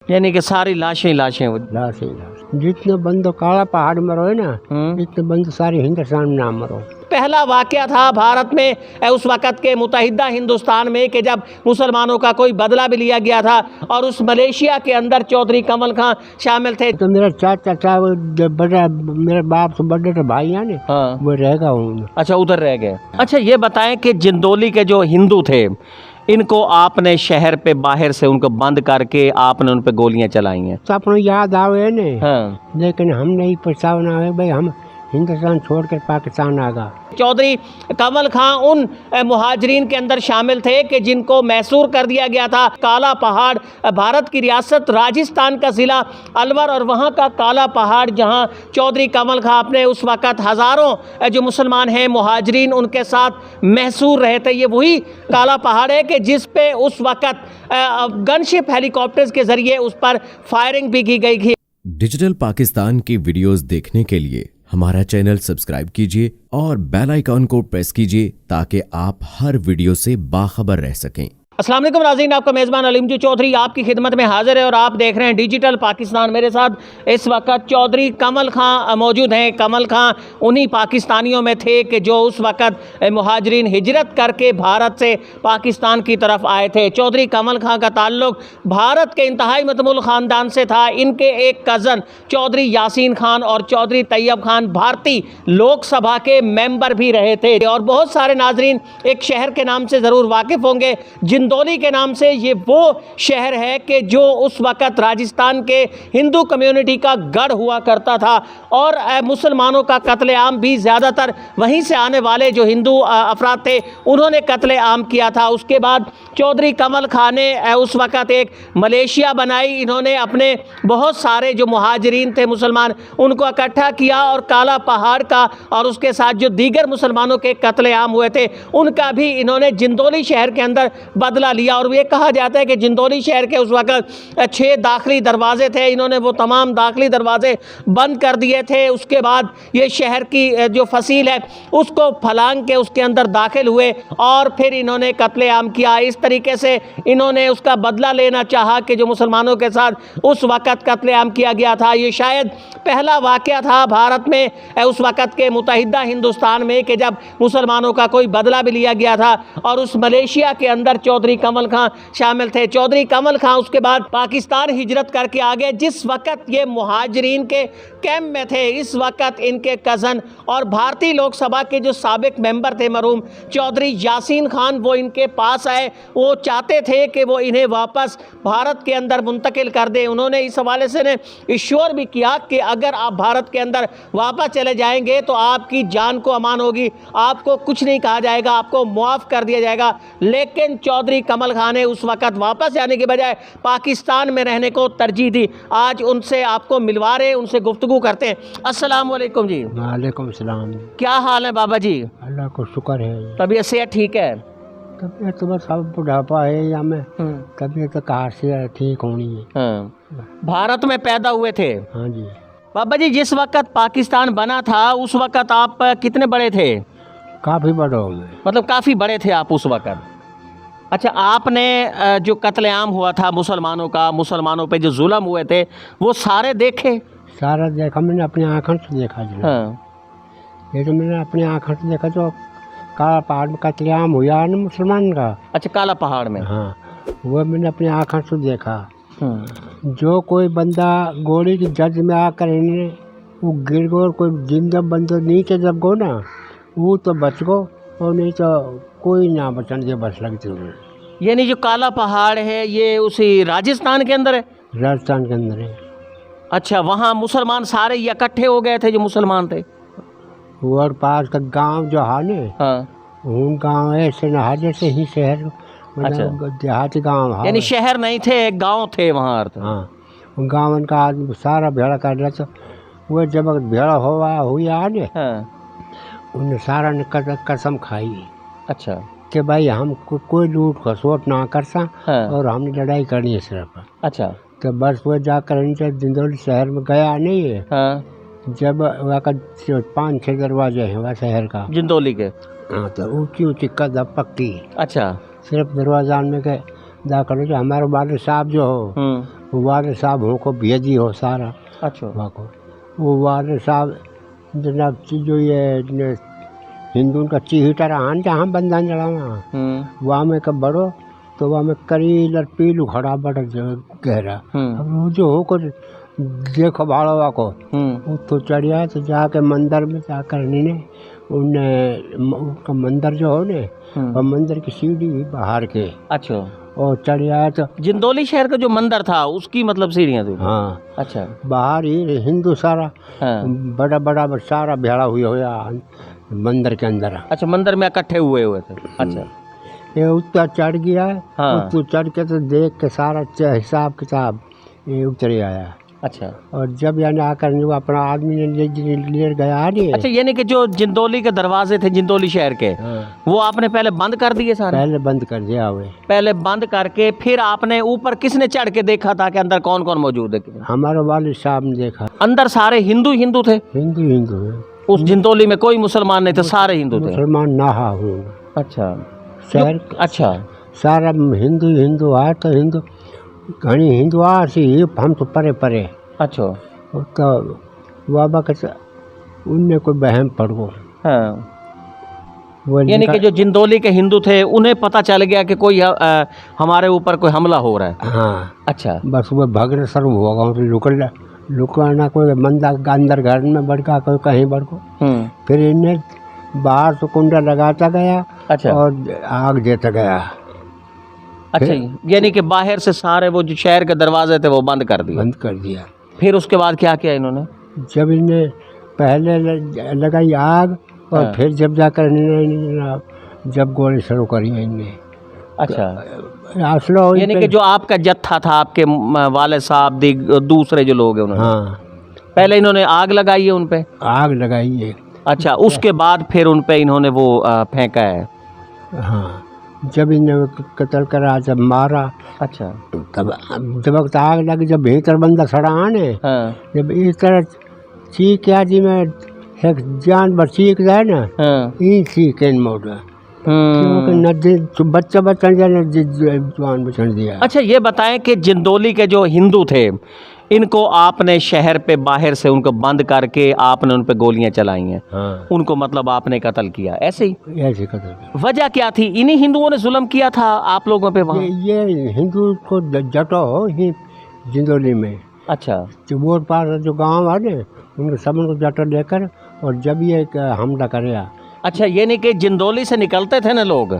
यानी कि सारी लाशें लाशें जितने बंदो काला पहाड़ में रहे ना, इतने बंदो सारी हिंदुस्तान में ना मरो। पहला वाकया था भारत में उस वक़्त के मुत्तहिदा हिंदुस्तान में कि जब मुसलमानों का कोई बदला भी लिया गया था और उस मलेशिया के अंदर चौधरी कमल खां शामिल थे। तो मेरा चाचा बड़ा, मेरे बाप से बड़े तो भाई है ना, हाँ। वो रहेगा उनमें। अच्छा, उधर रह गए। अच्छा, ये बताएं कि जिंदौली के जो हिंदू थे, इनको आपने शहर पे बाहर से उनको बंद करके आपने उन पे गोलियां चलाई हैं। तो अपने याद आवे ने। हाँ। लेकिन हम नहीं पछतावा है भाई, हम हिंदुस्तान छोड़कर पाकिस्तान आ गए। चौधरी कमल खां उन मुहाजिरीन के अंदर शामिल थे कि जिनको मैसूर कर दिया गया था। काला पहाड़ भारत की रियासत राजस्थान का ज़िला अलवर और वहाँ का काला पहाड़, जहाँ चौधरी कमल खां अपने उस वक़्त हज़ारों जो मुसलमान हैं मुहाजिरीन उनके साथ मैसूर रहे थे। ये वही काला पहाड़ है कि जिस पे उस वक़्त गनशिप हेलीकॉप्टर्स के ज़रिए उस पर फायरिंग भी की गई थी। डिजिटल पाकिस्तान की वीडियोस देखने के लिए हमारा चैनल सब्सक्राइब कीजिए और बेल आइकॉन को प्रेस कीजिए ताकि आप हर वीडियो से बाखबर रह सकें। अस्सलाम वालेकुम नाज़रीन, आपका मेज़बान अलीमजू चौधरी आपकी खिदमत में हाजिर है और आप देख रहे हैं डिजिटल पाकिस्तान। मेरे साथ इस वक्त चौधरी कमल खां मौजूद हैं। कमल खां उन्हीं पाकिस्तानियों में थे कि जो उस वक्त मुहाजिरीन हिजरत करके भारत से पाकिस्तान की तरफ आए थे। चौधरी कमल खां का ताल्लुक भारत के इंतहाई मतमुल ख़ानदान से था। इनके एक कज़न चौधरी यासीन खान और चौधरी तैयब खान भारतीय लोकसभा के मेंबर भी रहे थे। और बहुत सारे नाजरीन एक शहर के नाम से ज़रूर वाकिफ़ होंगे, जिंदौली के नाम से। ये वो शहर है कि जो उस वक़्त राजस्थान के हिंदू कम्युनिटी का गढ़ हुआ करता था और मुसलमानों का कत्लेआम भी ज़्यादातर वहीं से आने वाले जो हिंदू अफराद थे उन्होंने कत्लेआम किया था। उसके बाद चौधरी कमल खां ने उस वक़्त एक मलेशिया बनाई। इन्होंने अपने बहुत सारे जो मुहाजिरीन थे मुसलमान उनको इकट्ठा किया और काला पहाड़ का और उसके साथ जो दीगर मुसलमानों के कत्लेआम हुए थे उनका भी इन्होंने जिंदौली शहर के अंदर बदला लिया। और ये कहा जाता है कि जिंदौली शहर के उस वक़्त 6 दाखिली दरवाजे थे, इन्होंने वो तमाम दाखिली दरवाजे बंद कर दिए थे। उसके बाद ये शहर की जो फसील है उसको फलांग के उसके अंदर दाखिल हुए और फिर इन्होंने कत्लेआम किया। इस तरीके से इन्होंने उसका बदला लेना चाहा कि जो मुसलमानों के साथ उस वक़्त कत्लेआम किया गया था। ये शायद पहला वाक़या था भारत में उस वक़्त के मुत्तहिदा हिंदुस्तान में कि जब मुसलमानों का कोई बदला भी लिया गया था और उस मलेशिया के अंदर चौधरी कमल खां शामिल थे। चौधरी कमल खां उसके बाद पाकिस्तान हिजरत करके आ गए। जिस वक़्त ये मुहाजिरीन के कैंप में थे इस वक़्त इनके कज़न और भारतीय लोकसभा के जो साबिक मेंबर थे मरहूम चौधरी यासीन खान, वो इनके पास आए। वो चाहते थे कि वो इन्हें वापस भारत के अंदर मुंतकिल कर दें। उन्होंने इस हवाले से ने इश्योर भी किया कि अगर आप भारत के अंदर वापस चले जाएंगे तो आपकी जान को अमान होगी, आपको कुछ नहीं कहा जाएगा, आपको मुआफ़ कर दिया जाएगा। लेकिन चौधरी कमल खां ने उस वक़्त वापस जाने के बजाय पाकिस्तान में रहने को तरजीह दी। आज उनसे आपको मिलवा रहे, उनसे गुफ्तगू करते हैं। अस्सलाम वालेकुम जी। वालेकुम सलाम। क्या हाल है बाबा जी? अल्लाह को शुक्र है। तबीयत सेहत ठीक है? तबीयत तो बस अब बुढ़ापा है या मैं तबीयत तो कहाँ से ठीक होनी है। हाँ। भारत में पैदा हुए थे? हाँ जी। बाबा जी, जिस वक़्त पाकिस्तान बना था उस वक़्त आप कितने बड़े थे? काफ़ी बड़ा हो गए। मतलब काफ़ी बड़े थे आप उस वक़्त। अच्छा, आपने जो कत्लेआम हुआ था मुसलमानों का, मुसलमानों पे जो जुल्म हुए थे वो सारे देखे? सारा देखा मैंने, अपनी आँखों से देखा जी। हाँ। ये तो मैंने अपनी आँखों से देखा जो काला पहाड़ में कत्लेआम हुआ ना मुसलमान का। अच्छा, काला पहाड़ में? हाँ, वो मैंने अपनी आँखों से देखा। जो कोई बंदा गोली की जज में आकर इन्हें वो गिर गो और कोई जिंदा बंदा नीचे जब गो ना वो तो बच गो और नहीं तो कोई ना बचन के बस लगती है। यानी जो काला पहाड़ है ये उसी राजस्थान के अंदर है? राजस्थान के अंदर है। अच्छा, वहाँ मुसलमान सारे इकट्ठे हो गए थे जो मुसलमान थे? और पास का गांव जो है ना, हाँ। उन गांव ऐसे नहा जैसे ही शहर, अच्छा। देहाती गांव है। यानी शहर नहीं थे, एक गांव थे वहाँ अर्थ? हाँ, गाँव का आदमी सारा भेड़ा कर रहा था। वो जब भेड़ा हुआ ने, हाँ। उन्हें सारा ने कसम खाई। अच्छा। कि भाई हम कोई लूट खसोट ना कर सा। हाँ। और हमने लड़ाई करनी है सिर्फ। अच्छा। तो बस वो जाकर इनसे जिंदौली शहर में गया नहीं है। हाँ। जब वहाँ का 5-6 दरवाजे हैं वहाँ शहर का, जिंदौली के? हाँ, तो ऊँची ऊँची कद पक्की। अच्छा। सिर्फ दरवाजा में के दाखिल हो। हमारे वाले साहब जो हो वो वाले साहब हमको भेजी हो सारा अच्छा वहाँ को। वो वाले साहब जनाब जो ये हिंदू का चीटर आन जहाँ बंदा जड़ा वहाँ में कब बड़ो तो वहाँ में करील और पीलू खड़ा बड़ा गहरा। अब वो जो हो को देखो भाड़ो वहाँ को वो तो चढ़िया तो जाके मंदिर में जाकर ने उनका मंदिर जो हो ने और मंदिर की सीढ़ी बाहर के अच्छा और चढ़िया तो जिंदौली शहर का जो मंदिर था उसकी मतलब सीढ़ियाँ थी। हाँ अच्छा बाहर ही हिंदू सारा हाँ। बड़ा बड़ा सारा भेड़ा हुआ मंदिर के अंदर। अच्छा मंदिर में इकट्ठे हुए थे। अच्छा ये उत्तर चढ़ गया है। हाँ। उत्तर चढ़ के तो देख के सारा हिसाब किताब ये उतरे आया। अच्छा और जब यानी आकर वो अपना आदमी ने ले गया नहीं। अच्छा यानी कि जो जिंदौली के दरवाजे थे जिंदौली शहर के वो आपने पहले बंद कर दिए सारे? पहले बंद कर दिया हुए। पहले बंद करके फिर आपने ऊपर किसने चढ़ के देखा था कि अंदर कौन कौन मौजूद है? हमारे वालिद साहब ने देखा। अंदर सारे हिंदू हिंदू थे? हिंदू हिंदू है। उस जिंदौली में कोई मुसलमान नहीं थे, सारे हिंदू थे? मुसलमान ना हूँ। अच्छा शहर अच्छा सारा हिंदू हिंदू आ तो हिंदू घनी हिंदू आ सी हम तो परे परे। अच्छा तो बाबा के उनने कोई बहम पड़ गो। हाँ यानी कि जो जिंदौली के हिंदू थे उन्हें पता चल गया कि कोई हमारे ऊपर कोई हमला हो रहा है। हाँ अच्छा बस वो भगड़ सर होगा लुकाना कोई मंदा अंदर घर में बढ़का कोई कहीं बढ़को। फिर इन्हें बाहर से कुंडा लगाता गया। अच्छा और आग देता गया। अच्छा यानी कि बाहर से सारे वो जो शहर के दरवाजे थे वो बंद कर दिया। फिर उसके बाद क्या किया इन्होंने? जब इन्हें पहले लगाई आग और हाँ। फिर जब जाकर जब गोली शुरू करी इनने। अच्छा असलो यानी कि जो आपका जत्था था आपके वाले साहब दूसरे जो लोग हैं उन्होंने हाँ पहले इन्होंने आग लगाई है उन पे? आग लगाई है। अच्छा उसके बाद फिर उन पे इन्होंने वो फेंका है? हाँ जब इन्हें कत्ल करा जब मारा। अच्छा तब जब वक्त आग लगी जब भीतर बंदा सड़ा आने। हाँ जब इस तरह चीख क्या जी में एक जानवर चीख जाए ना। हाँ ये चीख इन मोड़ नदी बच्चा बचन जवान बचन दिया। अच्छा ये बताएं कि जिंदौली के जो हिंदू थे इनको आपने शहर पे बाहर से उनको बंद करके आपने उन पे गोलियां चलाई हैं। हाँ उनको मतलब आपने कत्ल किया ऐसे ही? ऐसे कत्ल। वजह क्या थी? इन्हीं हिंदुओं ने जुल्म किया था आप लोगों पे वहाँ? ये हिंदू को जटो हो ही जिंदौली में। अच्छा जो वोट पार जो गांव है ना उनको सब को जटो लेकर और जब ये हमला करे। अच्छा यानी कि जिंदौली से निकलते थे ना लोग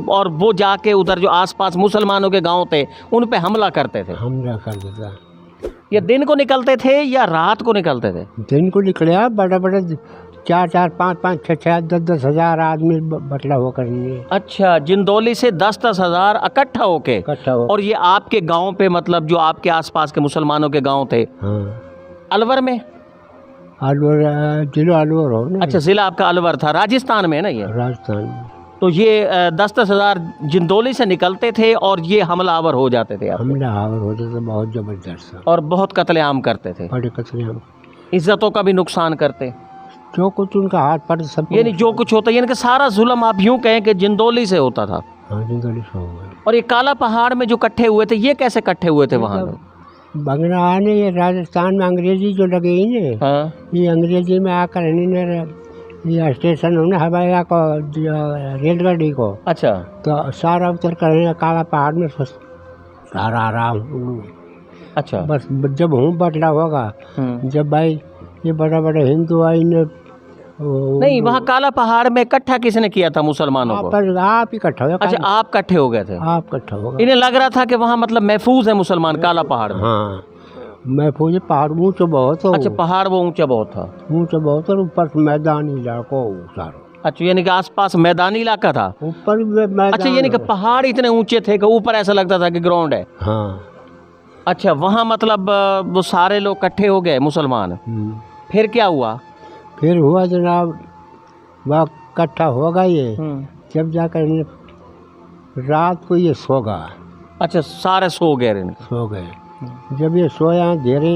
और वो जाके उधर जो आसपास मुसलमानों के गांव थे उन पे हमला करते थे? हमला कर देता। ये दिन को निकलते थे या रात को निकलते थे? दिन को निकले बड़ा बड़ा 4-4 5-5 6-6 10-10 हजार आदमी बटला होकर। अच्छा जिंदौली से 10-10 हजार इकट्ठा होके इकट्ठा हो। और ये आपके गांव पे मतलब जो आपके आसपास के मुसलमानों के गांव थे? हाँ अलवर में? अलवर जिला अलवर हो ना। अच्छा जिला आपका अलवर था, राजस्थान में है ना ये? राजस्थान में। तो ये 10-10 हजार जिंदौली से निकलते थे और ये हमलावर हो जाते थे आप? हमलावर होते थे बहुत जबरदस्त और बहुत कत्लेआम करते थे? बड़े कत्लेआम। इज्जतों का भी नुकसान करते? जो कुछ उनका हाथ पर सब यानी जो कुछ होता है यानी कि सारा जुल्म आप यूं कहें कि जिंदौली से होता था? हाँ जिंदौली से हो गए। और ये काला पहाड़ में जो इकट्ठे हुए थे ये कैसे इकट्ठे हुए थे वहाँ? बंगला आने ये राजस्थान में अंग्रेजी जो लगे ही ने। हाँ ये अंग्रेजी में आकर ये स्टेशन हो ना हवाई को रेलगाड़ी को। अच्छा तो सारा उतर कर काला पहाड़ में सारा आराम। अच्छा बस जब हूँ बटला होगा जब भाई ये बड़ा बड़ा हिंदू आई ने नहीं वहाँ काला पहाड़ में इकट्ठा किसने किया था मुसलमानों को? आप इकट्ठा हो। अच्छा आप इकट्ठे हो गए थे? आप इकट्ठा होगा। इन्हें लग रहा था कि वहाँ मतलब महफूज है मुसलमान काला पहाड़ में? हाँ महफूज पहाड़ ऊँचा बहुत हो। अच्छा पहाड़ वो ऊंचा बहुत था? ऊँचा बहुत और ऊपर मैदानी इलाको सारा। अच्छा यानी कि आसपास मैदानी इलाका था? ऊपर मैदान। अच्छा यानी कि पहाड़ इतने ऊंचे थे कि ऊपर ऐसा लगता था कि ग्राउंड है? हाँ। अच्छा वहाँ मतलब वो सारे लोग इकट्ठे हो गए मुसलमान, फिर क्या हुआ? फिर हुआ जनाब वह इकट्ठा होगा ये जब जाकर रात को ये सोगा। अच्छा सारे सो गए? सो गए। जब ये सोया देरे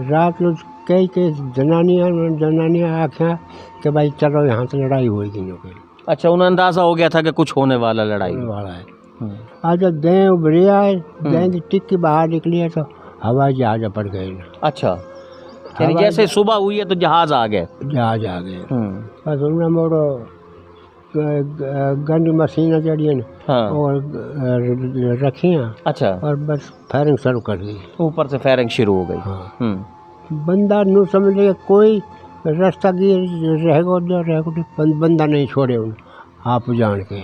रात लोग कई जनानियाँ आख्या कि भाई चलो यहाँ से लड़ाई होगी। अच्छा उन्हें अंदाज़ा हो गया था कि कुछ होने वाला लड़ाई वाला है। आज जब दें उभरे आए, दें टिक के बाहर निकली है तो हवाई जहाज पड़ गए ना। अच्छा, यानी जैसे सुबह हुई है तो जहाज आ गए। जहाज आ गए बस उन्हें मोड़ो गन मशीन जड़िए और रखी हैं। अच्छा, और बस फायरिंग शुरू कर दी, ऊपर से फायरिंग शुरू हो गई। हाँ। बंदा नू समझ लिया कोई रास्ता रहेगा जो रहेगा, बंदा नहीं छोड़े उन आप जान के।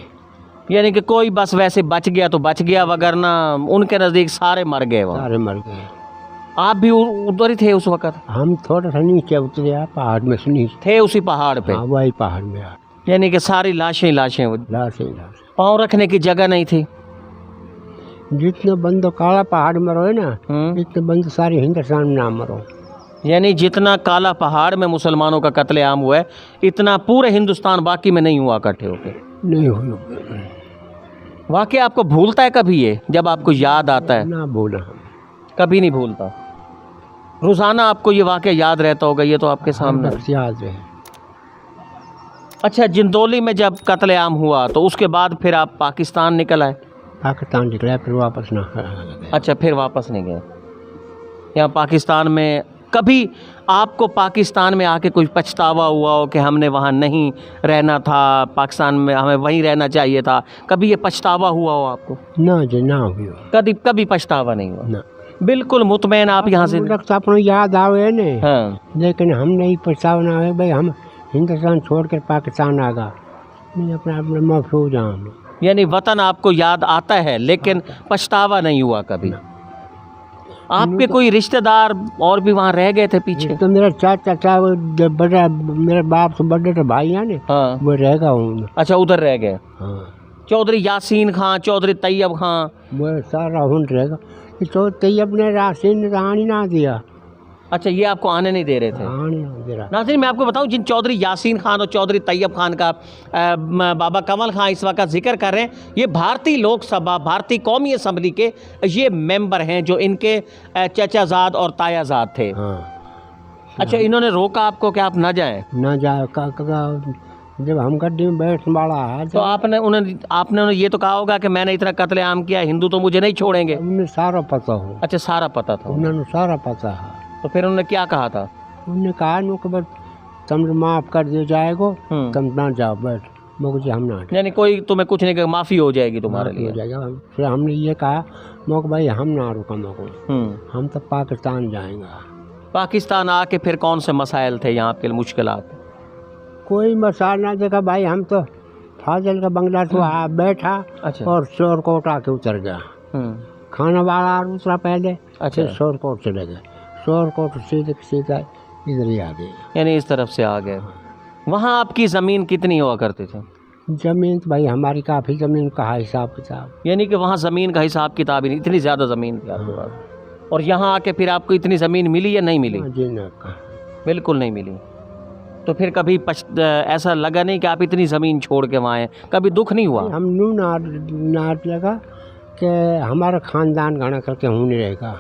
यानी कि कोई बस वैसे बच गया तो बच गया, वगरना उनके नज़दीक सारे मर गए वहाँ। सारे मर गए। आप भी उधर ही थे उस वक्त? हम थोड़ा सा नीचे उतरे, पहाड़ में से नीचे थे उसी पहाड़ पे? हाँ, वही पहाड़ में। यानी कि सारी लाशें लाशें, लाश पाँव रखने की जगह नहीं थी। जितने बंदो काला पहाड़ में रहे ना, इतने बंदे सारे हिंदुस्तान में ना मरो। यानी जितना काला पहाड़ में मुसलमानों का कत्लेआम हुआ है, इतना पूरे हिंदुस्तान बाकी में नहीं हुआ इकट्ठे होके? नहीं हुआ। वाकई आपको भूलता है कभी ये, जब आपको याद आता है? ना भूला, कभी नहीं भूलता। रोज़ाना आपको ये वाकया याद रहता होगा, ये तो आपके सामने याद है। अच्छा, जिंदौली में जब कत्लेआम हुआ तो उसके बाद फिर आप पाकिस्तान निकल आए? पाकिस्तान निकला, फिर वापस ना। अच्छा, फिर वापस नहीं गए यहाँ पाकिस्तान में? कभी आपको पाकिस्तान में आके कोई पछतावा हुआ हो कि हमने वहाँ नहीं रहना था, पाकिस्तान में हमें वहीं रहना चाहिए था? कभी ये पछतावा हुआ हो आपको? ना जी, ना हुआ। कभी पछतावा नहीं हुआ ना। बिल्कुल मुतमैन आप यहाँ से? अपना याद आवे ने। हाँ। लेकिन हम नहीं पछतावा ना है भाई, हम हिंदुस्तान छोड़कर पाकिस्तान आ गया, नहीं अपना अपना महफूज हम। यानी वतन आपको याद आता है लेकिन पछतावा नहीं हुआ कभी? आपके कोई रिश्तेदार और भी वहाँ रह गए थे पीछे? तो मेरा चाचा बड़ा, मेरे बाप से बड़े भाई है ना। हाँ। वो रहेगा हूँ। अच्छा, उधर रह गए। हाँ। चौधरी यासीन खां, चौधरी तैयब खां, वो सारा हूँ रहेगा। तो तैयब ने यासीन ने आने ना दिया। अच्छा, ये आपको आने नहीं दे रहे थे? आने ना दे रहा। नाज़रीन, मैं आपको बताऊं, जिन चौधरी यासीन खान और चौधरी तैयब खान का बाबा कमल खां इस वक्त जिक्र कर रहे हैं, ये भारतीय लोकसभा, भारतीय कौमी असम्बली के ये मेंबर हैं जो इनके चचाजाद और तायाजाद थे। हाँ। अच्छा, इन्होंने रोका आपको कि आप ना जाएं? ना जाए जब हम गड्डी में बैठ बाड़ा है तो आपने उन्हें ये तो कहा होगा कि मैंने इतना कत्लेआम किया, हिंदू तो मुझे नहीं छोड़ेंगे? उन्हें सारा पता हो। अच्छा, सारा पता था उन्होंने सारा पता है। तो फिर उन्होंने क्या कहा था? उन्होंने कहा नु कि बस तुम माफ़ कर दिया जाएगा, तुम ना जाओ, बैठ। मुझे हम ना, यानी कोई तुम्हें कुछ नहीं कहा, माफ़ी हो जाएगी तुम्हारे लिए? हो जाएगा। फिर हमने ये कहा मोक भाई हम ना रुका, मोको हम तो पाकिस्तान जाएंगे। पाकिस्तान आके फिर कौन से मसाइल थे यहाँ के मुश्किलात? कोई मसाल ना देखा भाई, हम तो फाजिल का बंगला तो बैठा। अच्छा। और शोरकोट आके उतर गया। खाना वाला उतरा पहले। अच्छा। फिर शोरकोट चले गए, शोरकोट सीधे सीधा इधर ही आ गए। यानी इस तरफ से आ गए। वहाँ आपकी ज़मीन कितनी हुआ करती थी? ज़मीन तो भाई हमारी काफ़ी ज़मीन का हिसाब किताब। यानी कि वहाँ ज़मीन का हिसाब किताब ही नहीं, इतनी ज़्यादा ज़मीन थी आपके पास? और यहाँ आके फिर आपको इतनी ज़मीन मिली या नहीं मिली? जी ना, बिल्कुल नहीं मिली। तो फिर कभी ऐसा लगा नहीं कि आप इतनी ज़मीन छोड़ के वहाँ आए? कभी दुख नहीं हुआ? हम नू नाट लगा कि हमारा ख़ानदान घना करके हूँ नहीं रहेगा।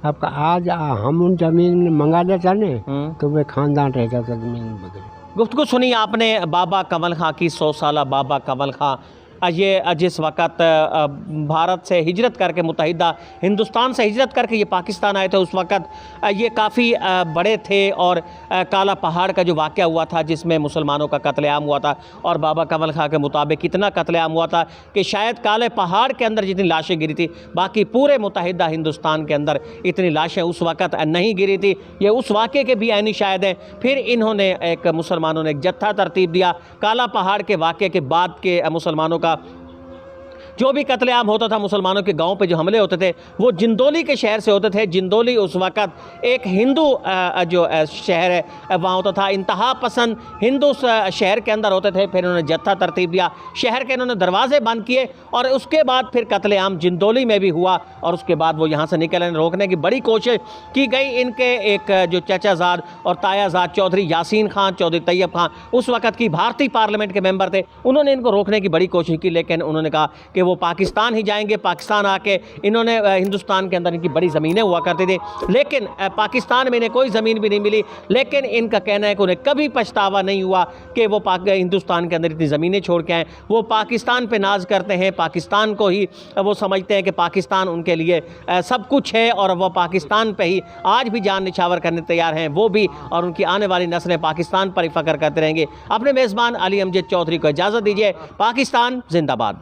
आपका आज हम उन ज़मीन मंगा लेता ने तो वे ख़ानदान रह जाता ज़मीन बदल। गुफ्तगू सुनी आपने बाबा कमल खां की, 100 साला बाबा कमल खां ये जिस वक़्त भारत से हिजरत करके, मुत्तहिदा हिंदुस्तान से हिजरत करके ये पाकिस्तान आए थे, उस वक़्त ये काफ़ी बड़े थे। और काला पहाड़ का जो वाक़या हुआ था जिसमें मुसलमानों का कत्लेआम हुआ था, और बाबा कमल खां के मुताबिक कितना कत्लेआम हुआ था कि शायद काले पहाड़ के अंदर जितनी लाशें गिरी थी, बाकी पूरे मुत्तहिदा हिंदुस्तान के अंदर इतनी लाशें उस वक़्त नहीं गिरी थी। ये उस वाक़े के भी ऐनी शायद हैं। फिर इन्होंने मुसलमानों ने एक जत्था तरतीब दिया। काला पहाड़ के वाक़े के बाद के मुसलमानों का जो भी कत्लेआम होता था, मुसलमानों के गांव पे जो हमले होते थे, वो जिंदौली के शहर से होते थे। जिंदौली उस वक़्त एक हिंदू जो शहर है वहाँ होता था, इंतहा पसंद हिंदू शहर के अंदर होते थे। फिर उन्होंने जत्था तरतीब दिया, शहर के इन्होंने दरवाजे बंद किए, और उसके बाद फिर कत्लेआम जिंदौली में भी हुआ। और उसके बाद वो यहाँ से निकलने रोकने की बड़ी कोशिश की गई। इनके एक जो चचाजाद और तायाजाद चौधरी यासीन खान, चौधरी तैयब खान उस वक़्त की भारतीय पार्लियामेंट के मेंबर थे, उन्होंने इनको रोकने की बड़ी कोशिश की, लेकिन उन्होंने कहा कि कि वो पाकिस्तान ही जाएंगे। पाकिस्तान आके इन्होंने हिंदुस्तान के अंदर इनकी बड़ी ज़मीनें हुआ करती थी, लेकिन पाकिस्तान में इन्हें कोई ज़मीन भी नहीं मिली। लेकिन इनका कहना है कि उन्हें कभी पछतावा नहीं हुआ कि वो हिंदुस्तान के अंदर इतनी ज़मीनें छोड़ के आए। वो पाकिस्तान पे नाज करते हैं, पाकिस्तान को ही वो समझते हैं कि पाकिस्तान उनके लिए सब कुछ है, और वो पाकिस्तान पे ही आज भी जान निछावर करने तैयार हैं वो भी, और उनकी आने वाली नस्लें पाकिस्तान पर ही फ़ख्र करते रहेंगे। अपने मेज़बान अली अमजद चौधरी को इजाज़त दीजिए। पाकिस्तान जिंदाबाद।